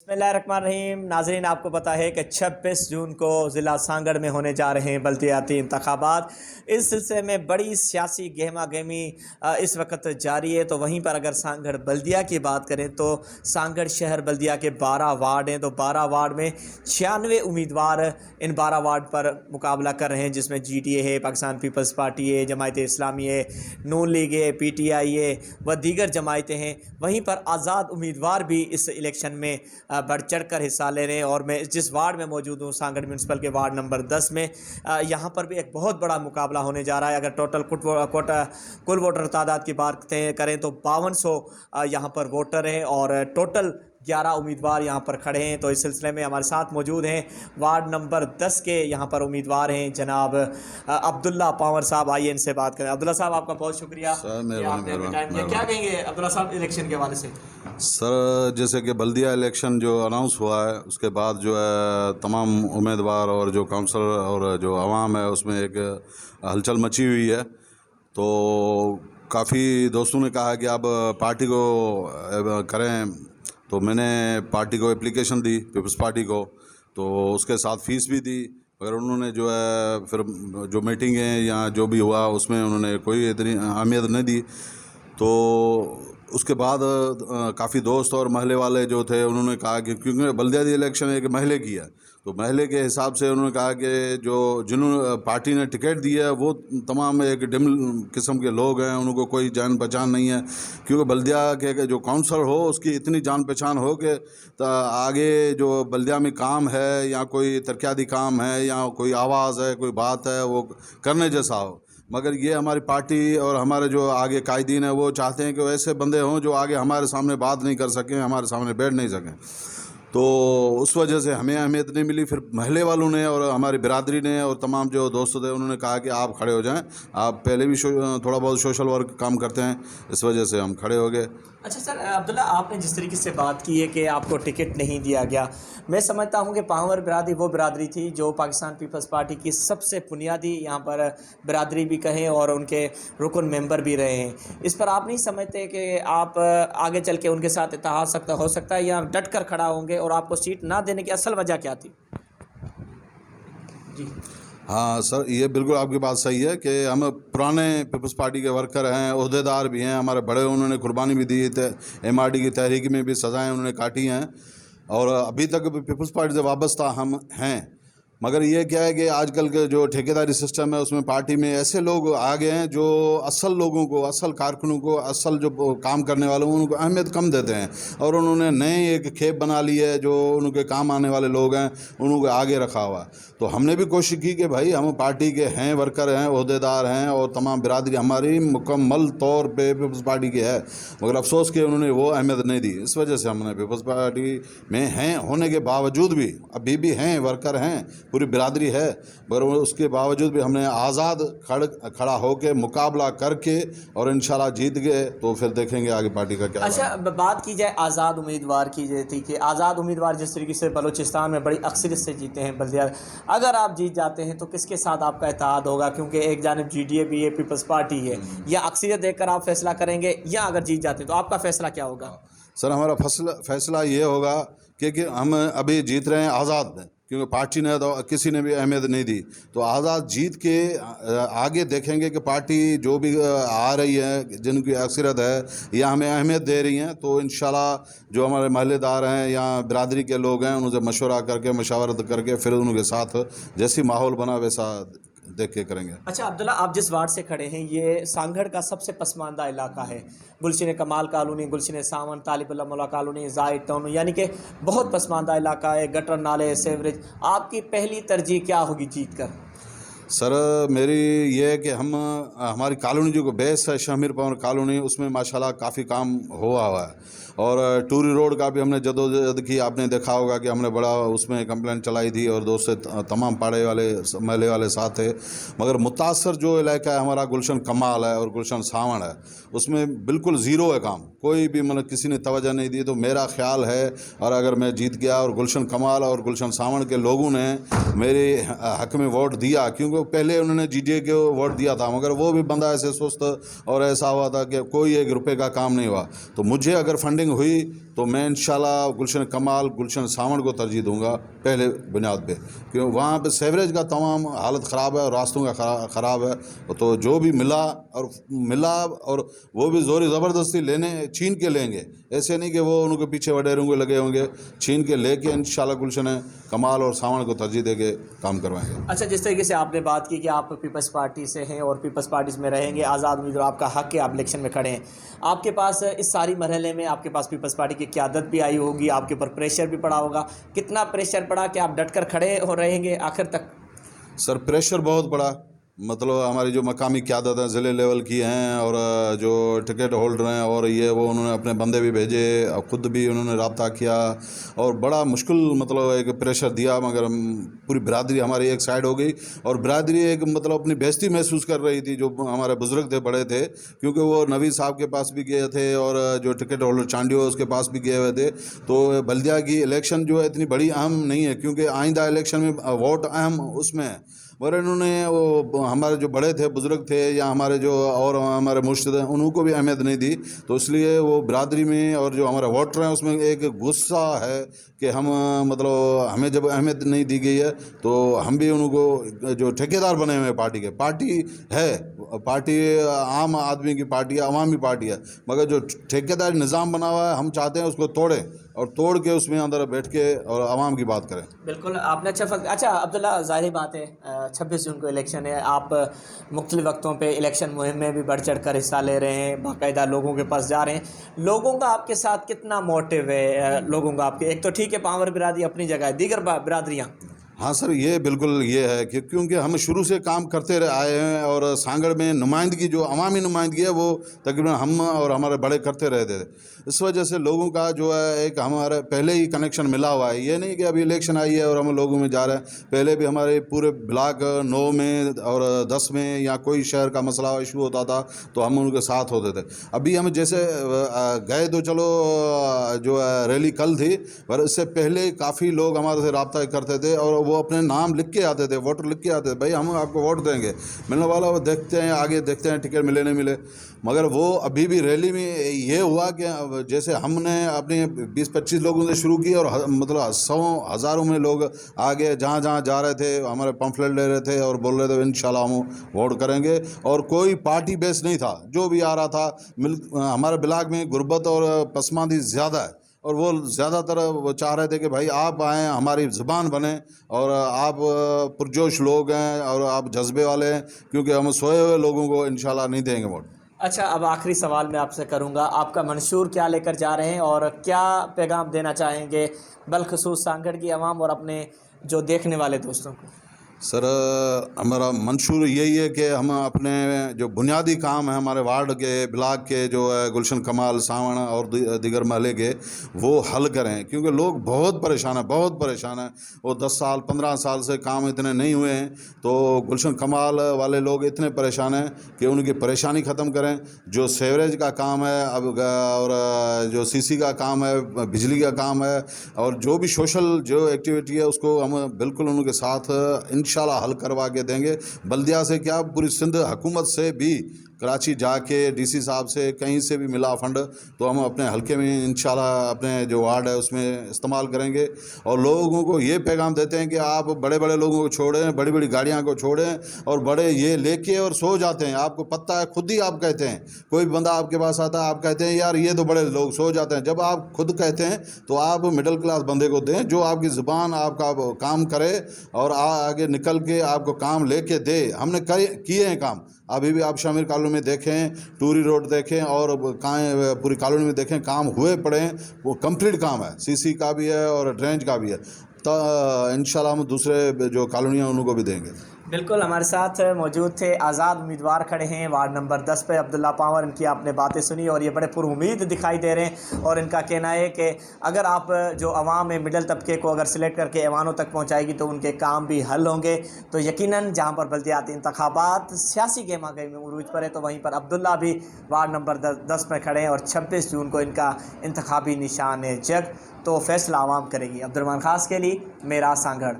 بسم اللہ الرحمن الرحیم. ناظرین، آپ کو پتہ ہے کہ 26 جون کو ضلع سانگڑ میں ہونے جا رہے ہیں بلدیاتی انتخابات. اس سلسلے میں بڑی سیاسی گہما گہمی اس وقت جاری ہے. تو وہیں پر اگر سانگڑ بلدیہ کی بات کریں تو سانگڑ شہر بلدیہ کے 12 وارڈ ہیں. تو 12 وارڈ میں 96 امیدوار ان 12 وارڈ پر مقابلہ کر رہے ہیں، جس میں جی ٹی اے ہے، پاکستان پیپلز پارٹی ہے، جماعت اسلامی ہے، نون لیگ ہے، پی ٹی آئی ہے و دیگر جماعتیں ہیں. وہیں پر آزاد امیدوار بھی اس الیکشن میں بڑھ چڑھ کر حصہ لے رہے ہیں. اور میں جس وارڈ میں موجود ہوں، سانگڑ میونسپل کے وارڈ نمبر 10 میں، یہاں پر بھی ایک بہت بڑا مقابلہ ہونے جا رہا ہے. اگر ٹوٹل کل ووٹر تعداد کی بات کریں تو 5200 یہاں پر ووٹر ہیں اور ٹوٹل 11 امیدوار یہاں پر کھڑے ہیں. تو اس سلسلے میں ہمارے ساتھ موجود ہیں وارڈ نمبر 10 کے یہاں پر امیدوار ہیں جناب عبداللہ پاور صاحب. آئیے ان سے بات کریں. عبداللہ صاحب، آپ کا بہت شکریہ کہ آپ نے اپنا ٹائم دیا. کیا کہیں گے عبداللہ صاحب الیکشن کے حوالے سے؟ سر، جیسے کہ بلدیہ الیکشن جو اناؤنس ہوا ہے، اس کے بعد جو ہے تمام امیدوار اور جو کاؤنسلر اور جو عوام ہے اس میں ایک ہلچل مچی ہوئی ہے. تو کافی دوستوں نے کہا کہ آپ پارٹی کو کریں، تو میں نے پارٹی کو اپلیکیشن دی، پیپلز پارٹی کو، تو اس کے ساتھ فیس بھی دی، مگر انہوں نے جو ہے پھر جو میٹنگیں یا جو بھی ہوا اس میں انہوں نے کوئی اتنی اہمیت نہیں دی. تو اس کے بعد کافی دوست اور محلے والے جو تھے انہوں نے کہا کہ کیونکہ بلدیاتی الیکشن ایک محلے کی ہے، تو محلے کے حساب سے انہوں نے کہا کہ جنہوں پارٹی نے ٹکٹ دی ہے وہ تمام ایک ڈم قسم کے لوگ ہیں، ان کو کوئی جان پہچان نہیں ہے. کیونکہ بلدیہ کے جو کاؤنسلر ہو اس کی اتنی جان پہچان ہو کہ آگے جو بلدیہ میں کام ہے یا کوئی ترقیاتی کام ہے یا کوئی آواز ہے، کوئی بات ہے، وہ کرنے جیسا ہو. مگر یہ ہماری پارٹی اور ہمارے جو آگے قائدین ہیں وہ چاہتے ہیں کہ وہ ایسے بندے ہوں جو آگے ہمارے سامنے بات نہیں کر سکیں، ہمارے سامنے بیٹھ نہیں سکیں. تو اس وجہ سے ہمیں اہمیت نہیں ملی. پھر محلے والوں نے اور ہماری برادری نے اور تمام جو دوست تھے انہوں نے کہا کہ آپ کھڑے ہو جائیں، آپ پہلے بھی تھوڑا بہت سوشل ورک کام کرتے ہیں، اس وجہ سے ہم کھڑے ہو گئے. اچھا سر عبداللہ، آپ نے جس طریقے سے بات کی ہے کہ آپ کو ٹکٹ نہیں دیا گیا، میں سمجھتا ہوں کہ پاور برادری وہ برادری تھی جو پاکستان پیپلز پارٹی کی سب سے بنیادی یہاں پر برادری بھی کہیں اور ان کے رکن ممبر بھی رہے ہیں. اس پر آپ نہیں سمجھتے کہ آپ آگے چل کے ان کے ساتھ اتحاد ہو سکتا ہے یا ڈٹ کر کھڑا ہوں گے، اور آپ کو سیٹ نہ دینے کی اصل وجہ کیا تھی؟ جی ہاں سر، یہ بالکل آپ کی بات صحیح ہے کہ ہم پرانے پیپلز پارٹی کے ورکر ہیں، عہدیدار بھی ہیں، ہمارے بڑے انہوں نے قربانی بھی دی، ایم آر ڈی کی تحریک میں بھی سزائیں انہوں نے کاٹی ہیں اور ابھی تک پیپلز پارٹی سے وابستہ ہم ہیں. مگر یہ کیا ہے کہ آج کل کے جو ٹھیکیداری سسٹم ہے اس میں پارٹی میں ایسے لوگ آ گئے ہیں جو اصل لوگوں کو، اصل کارکنوں کو، اصل جو کام کرنے والوں ان کو اہمیت کم دیتے ہیں، اور انہوں نے نئے ایک کھیپ بنا لی ہے جو ان کے کام آنے والے لوگ ہیں انہوں کو آگے رکھا ہوا. تو ہم نے بھی کوشش کی کہ بھائی ہم پارٹی کے ہیں، ورکر ہیں، عہدیدار ہیں اور تمام برادری ہماری مکمل طور پہ پیپلز پارٹی کی ہے. مگر افسوس کہ انہوں نے وہ اہمیت نہیں دی. اس وجہ سے ہم نے پیپلز پارٹی میں ہیں ہونے کے باوجود بھی، ابھی بھی ہیں، ورکر ہیں، پوری برادری ہے، مگر اس کے باوجود بھی ہم نے آزاد کھڑا ہو کے مقابلہ کر کے اور انشاءاللہ جیت گئے. تو پھر دیکھیں گے آگے پارٹی کا کیا. اچھا، بات کی جائے آزاد امیدوار کی جاتی کہ آزاد امیدوار جس طریقے سے بلوچستان میں بڑی اکثریت سے جیتے ہیں بلدیہ، اگر آپ جیت جاتے ہیں تو کس کے ساتھ آپ کا اتحاد ہوگا؟ کیونکہ ایک جانب جی ڈی اے بھی ہے، پیپلز پارٹی ہے، یا اکثریت دیکھ کر آپ فیصلہ کریں گے، یا اگر جیت جاتے ہیں تو آپ کا فیصلہ کیا ہوگا؟ سر، ہمارا فیصلہ یہ ہوگا کہ ہم ابھی جیت رہے ہیں آزاد میں، کیونکہ پارٹی نے تو کسی نے بھی اہمیت نہیں دی. تو آزاد جیت کے آگے دیکھیں گے کہ پارٹی جو بھی آ رہی ہے، جن کی اکثریت ہے یا ہمیں اہمیت دے رہی ہیں، تو انشاءاللہ جو ہمارے محلے دار ہیں یا برادری کے لوگ ہیں ان سے مشورہ کر کے، مشاورت کر کے، پھر ان کے ساتھ جیسی ماحول بنا ویسا دیکھ کے کریں گے. اچھا عبداللہ، آپ جس وارڈ سے کھڑے ہیں یہ سانگڑ کا سب سے پسماندہ علاقہ ہے. گلشن کمال کالونی، گلشن ساون، طالب اللہ مولا کالونی، زائد ٹاؤن، یعنی کہ بہت پسماندہ علاقہ ہے. گٹر، نالے، سیوریج. آپ کی پہلی ترجیح کیا ہوگی جیت کر؟ سر، میری یہ ہے کہ ہماری کالونی جو بیس ہے شامر پور کالونی، اس میں ماشاءاللہ کافی کام ہوا ہے، اور ٹوری روڈ کا بھی ہم نے جدوجہد کی. آپ نے دیکھا ہوگا کہ ہم نے بڑا اس میں کمپلین چلائی تھی اور دوست سے تمام پاڑے والے محلے والے ساتھ تھے. مگر متاثر جو علاقہ ہے ہمارا گلشن کمال ہے اور گلشن ساون ہے، اس میں بالکل زیرو ہے کام، کوئی بھی کسی نے توجہ نہیں دی. تو میرا خیال ہے، اور اگر میں جیت گیا اور گلشن کمال اور گلشن ساون کے لوگوں نے میرے حق میں ووٹ دیا، کیونکہ پہلے انہوں نے جی ڈی اے کو ووٹ دیا تھا، مگر وہ بھی بندہ ایسے سست اور ایسا ہوا تھا کہ کوئی 1 روپے کا کام نہیں ہوا. تو مجھے اگر فنڈنگ ووٹنگ ہوئی تو میں انشاءاللہ گلشن کمال گلشن ساون کو ترجیح دوں گا پہلے بنیاد پہ، کیوں وہاں پہ سیوریج کا تمام حالت خراب ہے اور راستوں کا خراب ہے، تو جو بھی ملا اور وہ بھی زوری زبردستی چھین کے لیں گے، ایسے نہیں کہ وہ ان کے پیچھے وڈیروں کے لگے ہوں گے، چھین کے لے کے انشاءاللہ گلشن کمال اور ساون کو ترجیح دے کے کام کروائیں گے۔ اچھا، جس طریقے سے آپ نے بات کی کہ آپ پیپلز پارٹی سے ہیں اور پیپلز پارٹی میں رہیں گے، آزاد امیدوار، آپ کا حق ہے، آپ الیکشن میں کھڑے ہیں، آپ کے پاس اس ساری مرحلے میں آپ کے پاس پیپلز پارٹی کی قیادت بھی آئی ہوگی، آپ کے اوپر پریشر بھی پڑا ہوگا، کتنا پریشر پڑا کہ آپ ڈٹ کر کھڑے ہو رہیں گے آخر تک؟ سر پریشر بہت پڑا، مطلب ہماری جو مقامی قیادت ہیں ضلع لیول کی ہیں اور جو ٹکٹ ہولڈر ہیں اور وہ انہوں نے اپنے بندے بھی بھیجے، خود بھی انہوں نے رابطہ کیا اور بڑا مشکل مطلب ایک پریشر دیا، مگر پوری برادری ہماری ایک سائیڈ ہو گئی اور برادری ایک مطلب اپنی بےزتی محسوس کر رہی تھی، جو ہمارے بزرگ تھے بڑے تھے، کیونکہ وہ نوید صاحب کے پاس بھی گئے تھے اور جو ٹکٹ ہولڈر چانڈیو اس کے پاس بھی گئے ہوئے تھے، تو بلدیہ کی الیکشن جو ہے اتنی بڑی اہم نہیں ہے، کیونکہ آئندہ الیکشن میں ووٹ اہم اس میں ہے، مگر انہوں نے وہ ہمارے جو بڑے تھے بزرگ تھے یا ہمارے جو اور ہمارے مرشد ہیں انہوں کو بھی اہمیت نہیں دی، تو اس لیے وہ برادری میں اور جو ہمارے ووٹر ہیں اس میں ایک غصہ ہے کہ ہم مطلب ہمیں جب اہمیت نہیں دی گئی ہے تو ہم بھی ان کو جو ٹھیکیدار بنے ہوئے ہیں پارٹی کے، پارٹی ہے، پارٹی عام آدمی کی پارٹی ہے، عوامی پارٹی ہے، مگر جو ٹھیکیداری نظام بنا ہوا ہے ہم چاہتے ہیں اس کو توڑیں اور توڑ کے اس میں اندر بیٹھ کے اور عوام کی بات کریں۔ بالکل، آپ نے اچھا عبداللہ، ظاہری بات ہے 26 جون کو الیکشن ہے، آپ مختلف وقتوں پہ الیکشن مہم میں بھی بڑھ چڑھ کر حصہ لے رہے ہیں، باقاعدہ لوگوں کے پاس جا رہے ہیں، لوگوں کا آپ کے ساتھ کتنا موٹیو ہے؟ لوگوں کا آپ کے، ایک تو ٹھیک ہے پانور برادری اپنی جگہ ہے، دیگر برادریاں؟ ہاں سر، یہ بالکل یہ ہے کہ کیونکہ ہم شروع سے کام کرتے آئے ہیں اور سانگڑ میں نمائندگی جو عوامی نمائندگی ہے وہ تقریباً ہم اور ہمارے بڑے کرتے رہتے تھے، اس وجہ سے لوگوں کا جو ہے ایک ہمارے پہلے ہی کنیکشن ملا ہوا ہے، یہ نہیں کہ ابھی الیکشن آئی ہے اور ہم لوگوں میں جا رہے ہیں، پہلے بھی ہمارے پورے بلاک 9 میں اور 10 میں یا کوئی شہر کا مسئلہ ایشو ہوتا تھا تو ہم ان کے ساتھ ہوتے تھے۔ ابھی ہم جیسے گئے تو چلو جو ریلی کل تھی، پر اس سے پہلے کافی لوگ ہمارے سے رابطہ کرتے تھے اور وہ اپنے نام لکھ کے آتے تھے، ووٹر لکھ کے آتے تھے، بھائی ہم آپ کو ووٹ دیں گے، ملنے والا وہ دیکھتے ہیں، آگے دیکھتے ہیں ٹکٹ ملے نہیں ملے، مگر وہ ابھی بھی ریلی میں یہ ہوا کہ جیسے ہم نے اپنے 20-25 لوگوں سے شروع کی اور مطلب 100 ہزاروں میں لوگ آگے جہاں جہاں جا رہے تھے ہمارے پمفلیٹ لے رہے تھے اور بول رہے تھے انشاءاللہ ہم ووٹ کریں گے، اور کوئی پارٹی بیس نہیں تھا، جو بھی آ رہا تھا ہمارے بلاک میں غربت اور پسماندگی زیادہ ہے اور وہ زیادہ تر وہ چاہ رہے تھے کہ بھائی آپ آئیں، ہماری زبان بنیں، اور آپ پرجوش لوگ ہیں اور آپ جذبے والے ہیں، کیونکہ ہم سوئے ہوئے لوگوں کو انشاءاللہ نہیں دیں گے ووٹ۔ اچھا، اب آخری سوال میں آپ سے کروں گا، آپ کا منشور کیا لے کر جا رہے ہیں اور کیا پیغام دینا چاہیں گے بالخصوص سانگڑ کی عوام اور اپنے جو دیکھنے والے دوستوں کو؟ سر ہمارا منشور یہی ہے کہ ہم اپنے جو بنیادی کام ہیں ہمارے وارڈ کے، بلاک کے، جو ہے گلشن کمال ساون اور دیگر محلے کے، وہ حل کریں، کیونکہ لوگ بہت پریشان ہیں، وہ 10 سال 15 سال سے کام اتنے نہیں ہوئے ہیں، تو گلشن کمال والے لوگ اتنے پریشان ہیں کہ ان کی پریشانی ختم کریں، جو سیوریج کا کام ہے اب اور جو CC کا کام ہے، بجلی کا کام ہے، اور جو بھی سوشل جو ایکٹیویٹی ہے اس کو ہم بالکل ان کے ساتھ انشاءاللہ حل کروا کے دیں گے۔ بلدیہ سے کیا پوری سندھ حکومت سے بھی کراچی جا کے DC صاحب سے کہیں سے بھی ملا فنڈ تو ہم اپنے حلقے میں انشاءاللہ اپنے جو وارڈ ہے اس میں استعمال کریں گے، اور لوگوں کو یہ پیغام دیتے ہیں کہ آپ بڑے بڑے لوگوں کو چھوڑیں، بڑی بڑی گاڑیاں کو چھوڑیں، اور بڑے یہ لے کے اور سو جاتے ہیں، آپ کو پتہ ہے، خود ہی آپ کہتے ہیں، کوئی بندہ آپ کے پاس آتا ہے آپ کہتے ہیں یار یہ تو بڑے لوگ سو جاتے ہیں، جب آپ خود کہتے ہیں تو آپ مڈل کلاس بندے کو دیں جو آپ کی زبان آپ کا کام کرے اور آگے نکل کے آپ کو کام لے کے دے۔ ہم نے کیے ہیں کام، ابھی بھی آپ شامیر کالونی میں دیکھیں، ٹوری روڈ دیکھیں اور پوری کالونی میں دیکھیں، کام ہوئے پڑے ہیں، وہ کمپلیٹ کام ہے، CC کا بھی ہے اور ڈرینج کا بھی ہے، تو انشاءاللہ ہم دوسرے جو کالونیاں ان کو بھی دیں گے۔ بالکل، ہمارے ساتھ موجود تھے آزاد امیدوار کھڑے ہیں وارڈ نمبر 10 پہ عبداللہ پانور، ان کی آپ نے باتیں سنی اور یہ بڑے پر امید دکھائی دے رہے ہیں، اور ان کا کہنا ہے کہ اگر آپ جو عوام ہے مڈل طبقے کو اگر سلیکٹ کر کے ایوانوں تک پہنچائے گی تو ان کے کام بھی حل ہوں گے، تو یقیناً جہاں پر بلدیاتی انتخابات سیاسی گہما گہمی میں عروج پر ہے تو وہیں پر عبداللہ بھی وارڈ نمبر 10 میں کھڑے ہیں، اور 26 جون کو ان کا انتخابی نشان ہے جگ، تو فیصلہ عوام کرے گی۔ عبدالرحمن خاص کے لیے میرا سانگڑ۔